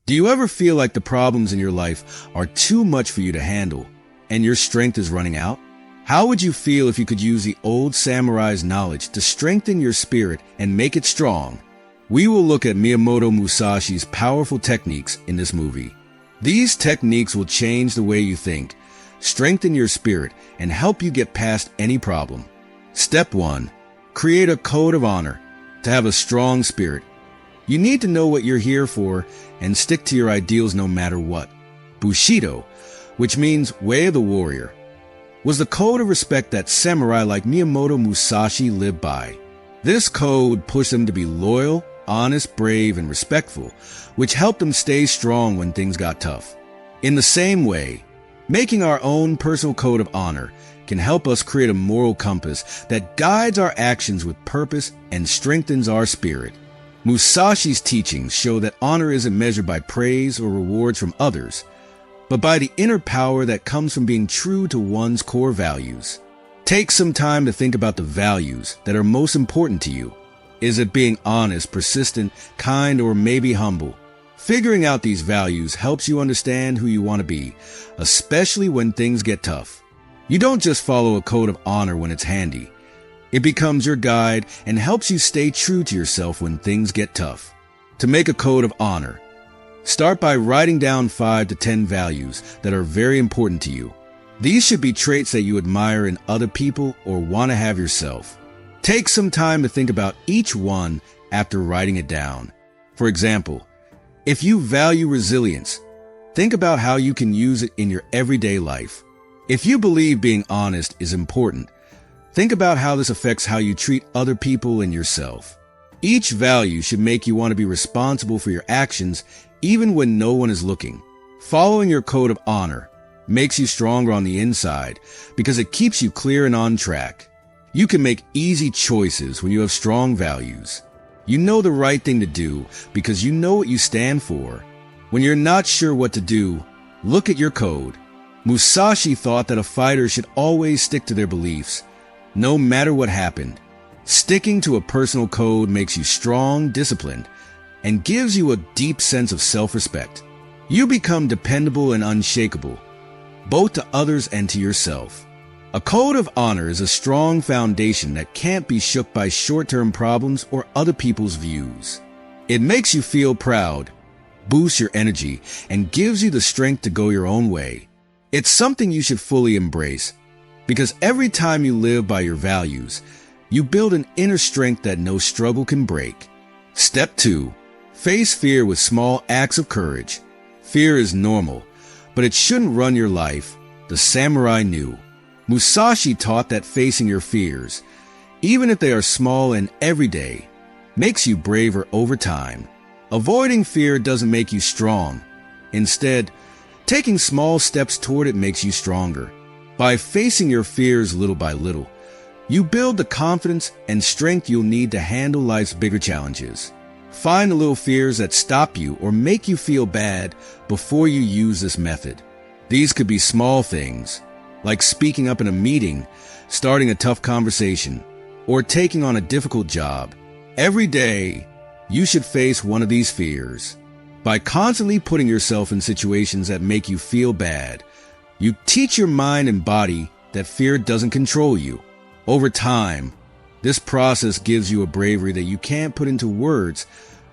Do you ever feel like the problems in your life are too much for you to handle and your strength is running out? How would you feel if you could use the old samurai's knowledge to strengthen your spirit and make it strong? We will look at Miyamoto Musashi's powerful techniques in this movie. These techniques will change the way you think, strengthen your spirit, and help you get past any problem. Step 1. Create a code of honor to have a strong spirit. You need to know what you're here for and stick to your ideals no matter what. Bushido, which means way of the warrior, was the code of respect that samurai like Miyamoto Musashi lived by. This code pushed them to be loyal, honest, brave, and respectful, which helped them stay strong when things got tough. In the same way, making our own personal code of honor can help us create a moral compass that guides our actions with purpose and strengthens our spirit. Musashi's teachings show that honor isn't measured by praise or rewards from others, but by the inner power that comes from being true to one's core values. Take some time to think about the values that are most important to you. Is it being honest, persistent, kind, or maybe humble? Figuring out these values helps you understand who you want to be, especially when things get tough. You don't just follow a code of honor when it's handy. It becomes your guide and helps you stay true to yourself when things get tough. To make a code of honor, start by writing down 5 to 10 values that are very important to you. These should be traits that you admire in other people or want to have yourself. Take some time to think about each one after writing it down. For example, if you value resilience, think about how you can use it in your everyday life. If you believe being honest is important, think about how this affects how you treat other people and yourself. Each value should make you want to be responsible for your actions even when no one is looking. Following your code of honor makes you stronger on the inside because it keeps you clear and on track. You can make easy choices when you have strong values. You know the right thing to do because you know what you stand for. When you're not sure what to do, look at your code. Musashi thought that a fighter should always stick to their beliefs, no matter what happened. Sticking to a personal code makes you strong, disciplined, and gives you a deep sense of self-respect. You become dependable and unshakable, both to others and to yourself. A code of honor is a strong foundation that can't be shook by short-term problems or other people's views. It makes you feel proud, boosts your energy, and gives you the strength to go your own way. It's something you should fully embrace, because every time you live by your values, you build an inner strength that no struggle can break. Step 2. Face fear with small acts of courage. Fear is normal, but it shouldn't run your life. The samurai knew. Musashi taught that facing your fears, even if they are small and everyday, makes you braver over time. Avoiding fear doesn't make you strong. Instead, taking small steps toward it makes you stronger. By facing your fears little by little, you build the confidence and strength you'll need to handle life's bigger challenges. Find the little fears that stop you or make you feel bad before you use this method. These could be small things, like speaking up in a meeting, starting a tough conversation, or taking on a difficult job. Every day, you should face one of these fears. By constantly putting yourself in situations that make you feel bad, you teach your mind and body that fear doesn't control you. Over time, this process gives you a bravery that you can't put into words,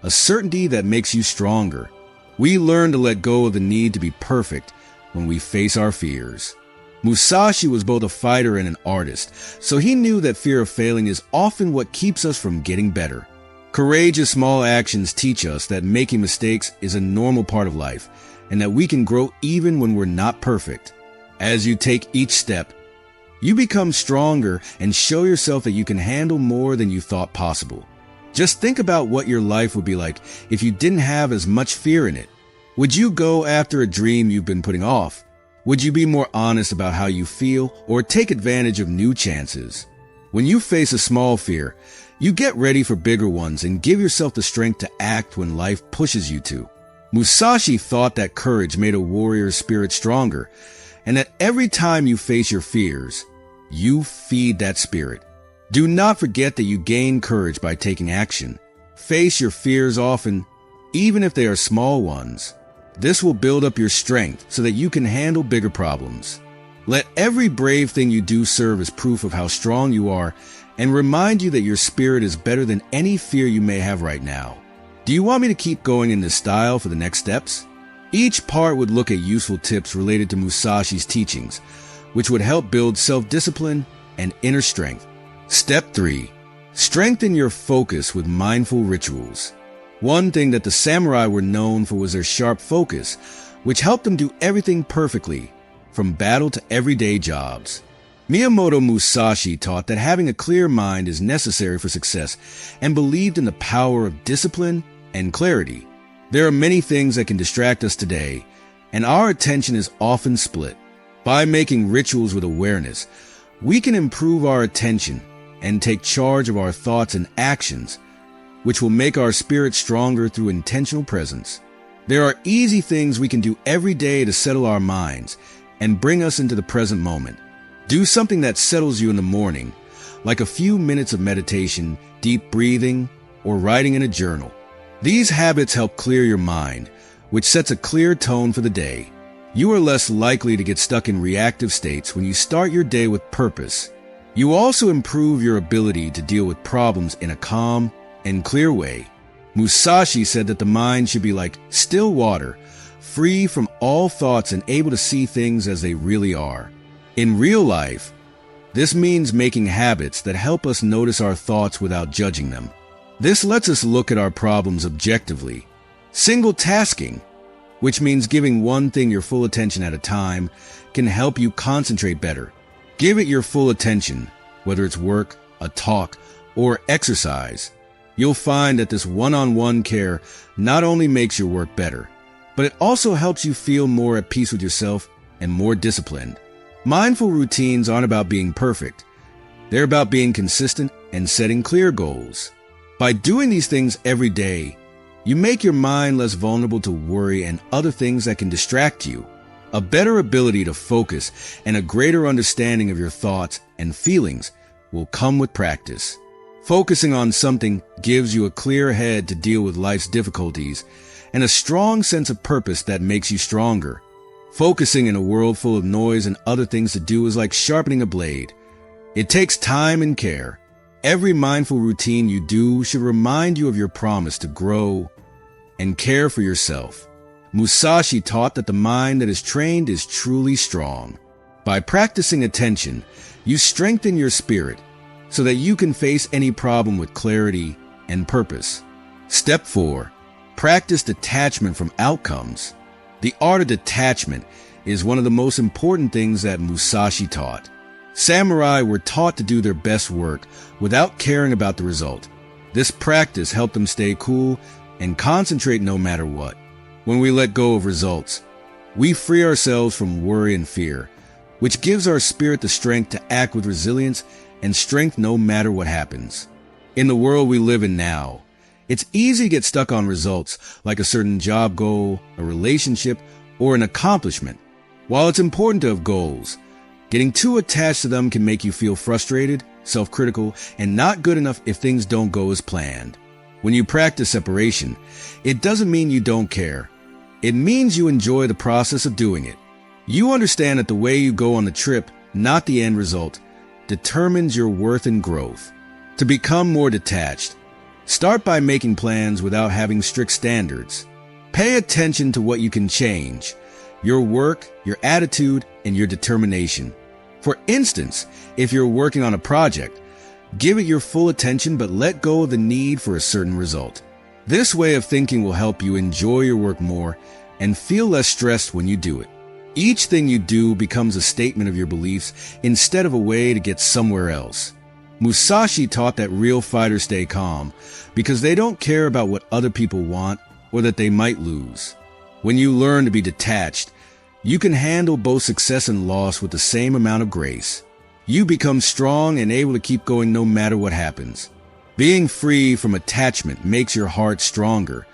a certainty that makes you stronger. We learn to let go of the need to be perfect when we face our fears. Musashi was both a fighter and an artist, so he knew that fear of failing is often what keeps us from getting better. Courageous small actions teach us that making mistakes is a normal part of life, and that we can grow even when we're not perfect. As you take each step, you become stronger and show yourself that you can handle more than you thought possible. Just think about what your life would be like if you didn't have as much fear in it. Would you go after a dream you've been putting off? Would you be more honest about how you feel or take advantage of new chances? When you face a small fear, you get ready for bigger ones and give yourself the strength to act when life pushes you to. Musashi thought that courage made a warrior's spirit stronger, and that every time you face your fears, you feed that spirit. Do not forget that you gain courage by taking action. Face your fears often, even if they are small ones. This will build up your strength so that you can handle bigger problems. Let every brave thing you do serve as proof of how strong you are and remind you that your spirit is better than any fear you may have right now. Do you want me to keep going in this style for the next steps? Each part would look at useful tips related to Musashi's teachings, which would help build self-discipline and inner strength. Step 3. Strengthen your focus with mindful rituals. One thing that the samurai were known for was their sharp focus, which helped them do everything perfectly, from battle to everyday jobs. Miyamoto Musashi taught that having a clear mind is necessary for success and believed in the power of discipline and clarity. There are many things that can distract us today, and our attention is often split. By making rituals with awareness, we can improve our attention and take charge of our thoughts and actions, which will make our spirit stronger through intentional presence. There are easy things we can do every day to settle our minds and bring us into the present moment. Do something that settles you in the morning, like a few minutes of meditation, deep breathing, or writing in a journal. These habits help clear your mind, which sets a clear tone for the day. You are less likely to get stuck in reactive states when you start your day with purpose. You also improve your ability to deal with problems in a calm and clear way. Musashi said that the mind should be like still water, free from all thoughts and able to see things as they really are. In real life, this means making habits that help us notice our thoughts without judging them. This lets us look at our problems objectively. Single tasking, which means giving one thing your full attention at a time, can help you concentrate better. Give it your full attention, whether it's work, a talk, or exercise. You'll find that this one-on-one care not only makes your work better, but it also helps you feel more at peace with yourself and more disciplined. Mindful routines aren't about being perfect. They're about being consistent and setting clear goals. By doing these things every day, you make your mind less vulnerable to worry and other things that can distract you. A better ability to focus and a greater understanding of your thoughts and feelings will come with practice. Focusing on something gives you a clear head to deal with life's difficulties and a strong sense of purpose that makes you stronger. Focusing in a world full of noise and other things to do is like sharpening a blade. It takes time and care. Every mindful routine you do should remind you of your promise to grow and care for yourself. Musashi taught that the mind that is trained is truly strong. By practicing attention, you strengthen your spirit so that you can face any problem with clarity and purpose. Step 4. Practice detachment from outcomes. The art of detachment is one of the most important things that Musashi taught. Samurai were taught to do their best work without caring about the result. This practice helped them stay cool and concentrate no matter what. When we let go of results, we free ourselves from worry and fear, which gives our spirit the strength to act with resilience and strength no matter what happens. In the world we live in now, it's easy to get stuck on results like a certain job goal, a relationship, or an accomplishment. While it's important to have goals, getting too attached to them can make you feel frustrated, self-critical, and not good enough if things don't go as planned. When you practice separation, it doesn't mean you don't care. It means you enjoy the process of doing it. You understand that the way you go on the trip, not the end result, determines your worth and growth. To become more detached, start by making plans without having strict standards. Pay attention to what you can change, your work, your attitude, and your determination. For instance, if you're working on a project, give it your full attention but let go of the need for a certain result. This way of thinking will help you enjoy your work more and feel less stressed when you do it. Each thing you do becomes a statement of your beliefs instead of a way to get somewhere else. Musashi taught that real fighters stay calm because they don't care about what other people want or that they might lose. When you learn to be detached, you can handle both success and loss with the same amount of grace. You become strong and able to keep going no matter what happens. Being free from attachment makes your heart stronger,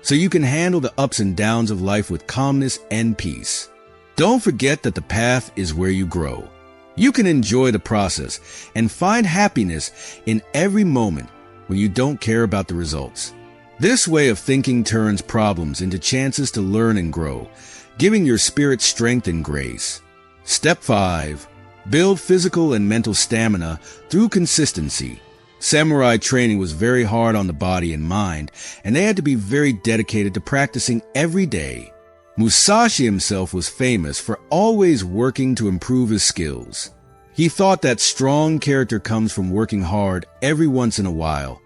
so you can handle the ups and downs of life with calmness and peace. Don't forget that the path is where you grow. You can enjoy the process and find happiness in every moment when you don't care about the results. This way of thinking turns problems into chances to learn and grow, giving your spirit strength and grace. Step 5. Build physical and mental stamina through consistency. Samurai training was very hard on the body and mind, and they had to be very dedicated to practicing every day. Musashi himself was famous for always working to improve his skills. He thought that strong character comes from working hard every once in a while,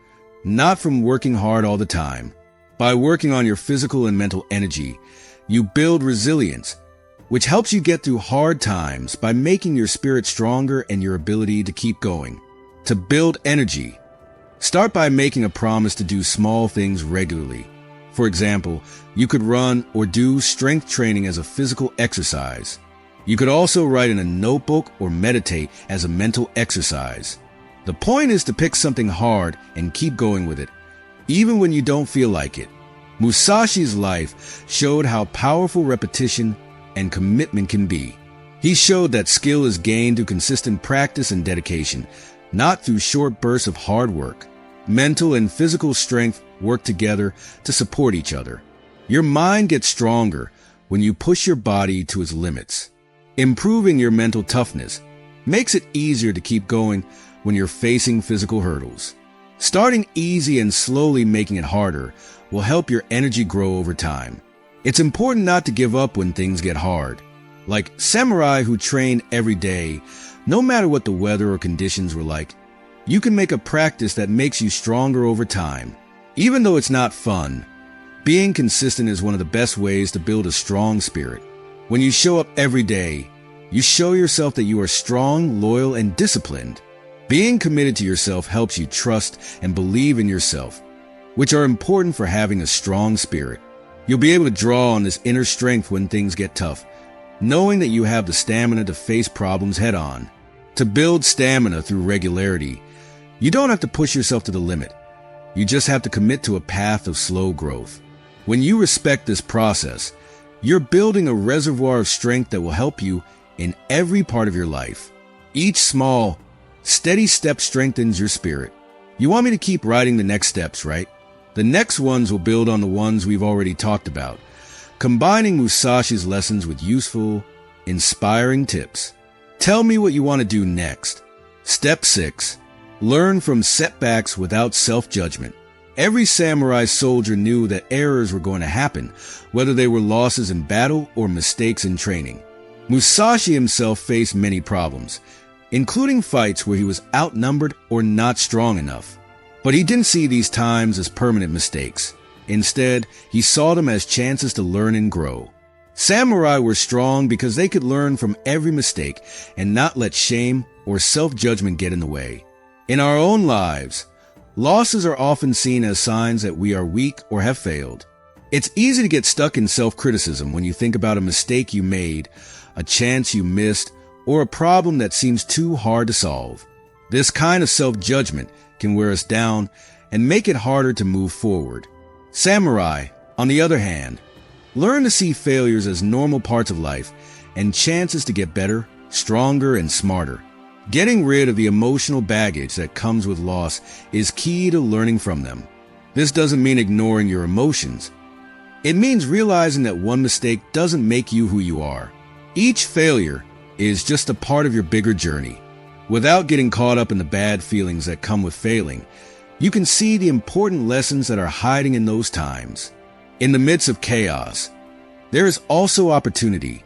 not from working hard all the time. By working on your physical and mental energy, you build resilience, which helps you get through hard times by making your spirit stronger and your ability to keep going. To build energy, start by making a promise to do small things regularly. For example, you could run or do strength training as a physical exercise. You could also write in a notebook or meditate as a mental exercise. The point is to pick something hard and keep going with it, even when you don't feel like it. Musashi's life showed how powerful repetition and commitment can be. He showed that skill is gained through consistent practice and dedication, not through short bursts of hard work. Mental and physical strength work together to support each other. Your mind gets stronger when you push your body to its limits. Improving your mental toughness makes it easier to keep going when you're facing physical hurdles. Starting easy and slowly making it harder will help your energy grow over time. It's important not to give up when things get hard. Like samurai who train every day, no matter what the weather or conditions were like, you can make a practice that makes you stronger over time. Even though it's not fun, being consistent is one of the best ways to build a strong spirit. When you show up every day, you show yourself that you are strong, loyal, and disciplined. Being committed to yourself helps you trust and believe in yourself, which are important for having a strong spirit. You'll be able to draw on this inner strength when things get tough, knowing that you have the stamina to face problems head on. To build stamina through regularity, you don't have to push yourself to the limit. You just have to commit to a path of slow growth. When you respect this process, you're building a reservoir of strength that will help you in every part of your life. Each small, steady step strengthens your spirit. You want me to keep writing the next steps, right? The next ones will build on the ones we've already talked about, combining Musashi's lessons with useful, inspiring tips. Tell me what you want to do next. Step 6. Learn from setbacks without self-judgment. Every samurai soldier knew that errors were going to happen, whether they were losses in battle or mistakes in training. Musashi himself faced many problems, including fights where he was outnumbered or not strong enough. But he didn't see these times as permanent mistakes. Instead, he saw them as chances to learn and grow. Samurai were strong because they could learn from every mistake and not let shame or self-judgment get in the way. In our own lives, losses are often seen as signs that we are weak or have failed. It's easy to get stuck in self-criticism when you think about a mistake you made, a chance you missed, or a problem that seems too hard to solve. This kind of self-judgment can wear us down and make it harder to move forward. Samurai, on the other hand, learn to see failures as normal parts of life and chances to get better, stronger, and smarter. Getting rid of the emotional baggage that comes with loss is key to learning from them. This doesn't mean ignoring your emotions. It means realizing that one mistake doesn't make you who you are. Each failure is just a part of your bigger journey. Without getting caught up in the bad feelings that come with failing, you can see the important lessons that are hiding in those times. In the midst of chaos, there is also opportunity.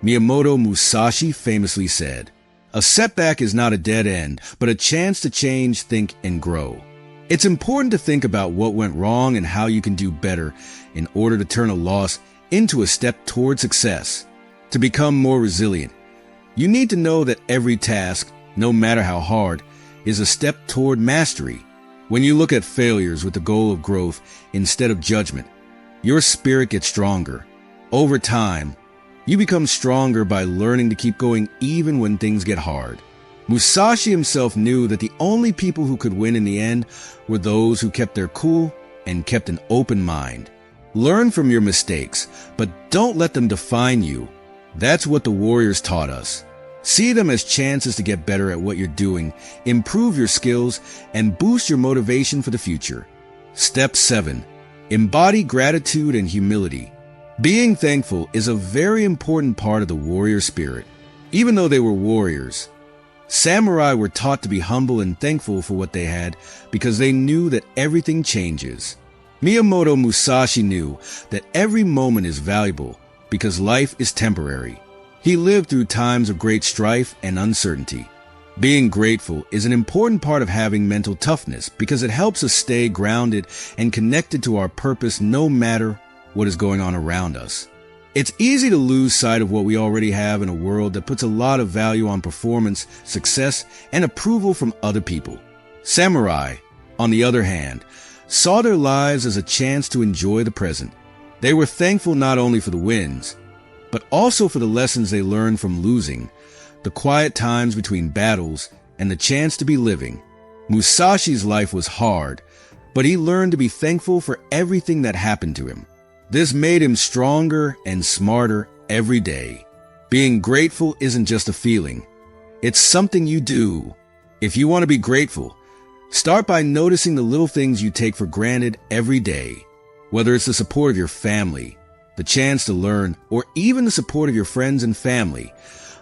Miyamoto Musashi famously said, "A setback is not a dead end, but a chance to change, think, and grow." It's important to think about what went wrong and how you can do better in order to turn a loss into a step toward success. To become more resilient, you need to know that every task, no matter how hard, is a step toward mastery. When you look at failures with the goal of growth instead of judgment, your spirit gets stronger. Over time, you become stronger by learning to keep going even when things get hard. Musashi himself knew that the only people who could win in the end were those who kept their cool and kept an open mind. Learn from your mistakes, but don't let them define you. That's what the warriors taught us. See them as chances to get better at what you're doing, improve your skills, and boost your motivation for the future. Step 7. Embody gratitude and humility. Being thankful is a very important part of the warrior spirit. Even though they were warriors, samurai were taught to be humble and thankful for what they had because they knew that everything changes. Miyamoto Musashi knew that every moment is valuable because life is temporary. He lived through times of great strife and uncertainty. Being grateful is an important part of having mental toughness because it helps us stay grounded and connected to our purpose no matter what is going on around us. It's easy to lose sight of what we already have in a world that puts a lot of value on performance, success, and approval from other people. Samurai, on the other hand, saw their lives as a chance to enjoy the present. They were thankful not only for the wins, but also for the lessons they learned from losing, the quiet times between battles, and the chance to be living. Musashi's life was hard, but he learned to be thankful for everything that happened to him. This made him stronger and smarter every day. Being grateful isn't just a feeling. It's something you do. If you want to be grateful, start by noticing the little things you take for granted every day. Whether it's the support of your family, the chance to learn, or even the support of your friends and family,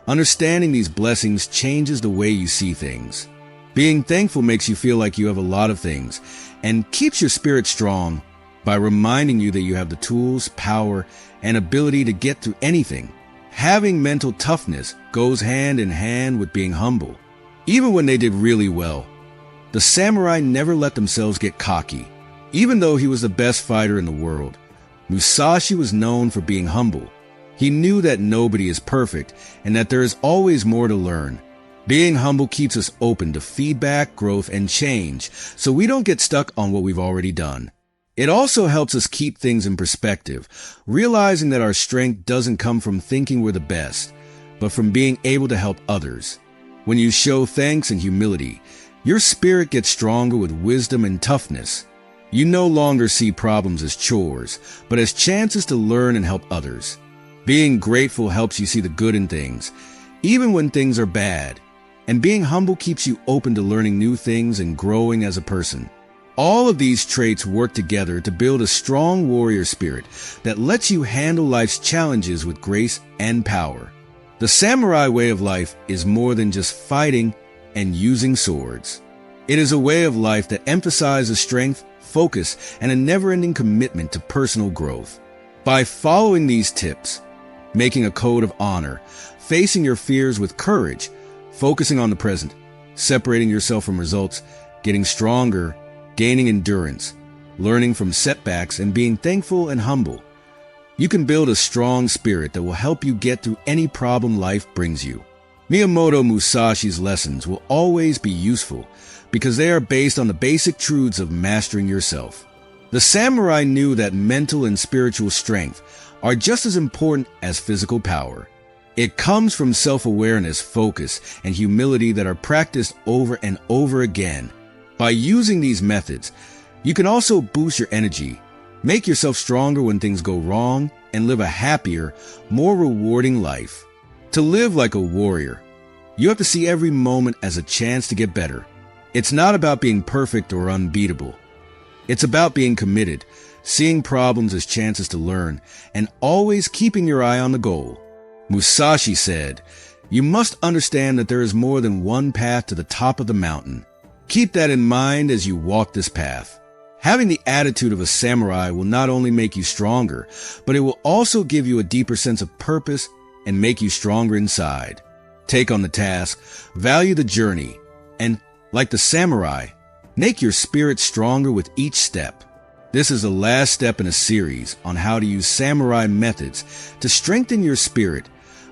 understanding these blessings changes the way you see things. Being thankful makes you feel like you have a lot of things and keeps your spirit strong by reminding you that you have the tools, power, and ability to get through anything. Having mental toughness goes hand in hand with being humble. Even when they did really well, the samurai never let themselves get cocky. Even though he was the best fighter in the world, Musashi was known for being humble. He knew that nobody is perfect and that there is always more to learn. Being humble keeps us open to feedback, growth, and change, so we don't get stuck on what we've already done. It also helps us keep things in perspective, realizing that our strength doesn't come from thinking we're the best, but from being able to help others. When you show thanks and humility, your spirit gets stronger with wisdom and toughness. You no longer see problems as chores, but as chances to learn and help others. Being grateful helps you see the good in things, even when things are bad. And being humble keeps you open to learning new things and growing as a person. All of these traits work together to build a strong warrior spirit that lets you handle life's challenges with grace and power. The samurai way of life is more than just fighting and using swords. It is a way of life that emphasizes strength, focus, and a never-ending commitment to personal growth. By following these tips, making a code of honor, facing your fears with courage, focusing on the present, separating yourself from results, getting stronger, gaining endurance, learning from setbacks, and being thankful and humble, you can build a strong spirit that will help you get through any problem life brings you. Miyamoto Musashi's lessons will always be useful because they are based on the basic truths of mastering yourself. The samurai knew that mental and spiritual strength are just as important as physical power. It comes from self-awareness, focus, and humility that are practiced over and over again. By using these methods, you can also boost your energy, make yourself stronger when things go wrong, and live a happier, more rewarding life. To live like a warrior, you have to see every moment as a chance to get better. It's not about being perfect or unbeatable. It's about being committed, seeing problems as chances to learn, and always keeping your eye on the goal. Musashi said, "You must understand that there is more than one path to the top of the mountain. Keep that in mind as you walk this path." Having the attitude of a samurai will not only make you stronger, but it will also give you a deeper sense of purpose and make you stronger inside. Take on the task, value the journey, and, like the samurai, make your spirit stronger with each step. This is the last step in a series on how to use samurai methods to strengthen your spirit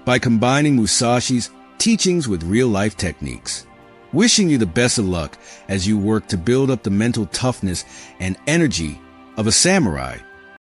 by combining Musashi's teachings with real-life techniques. Wishing you the best of luck as you work to build up the mental toughness and energy of a samurai.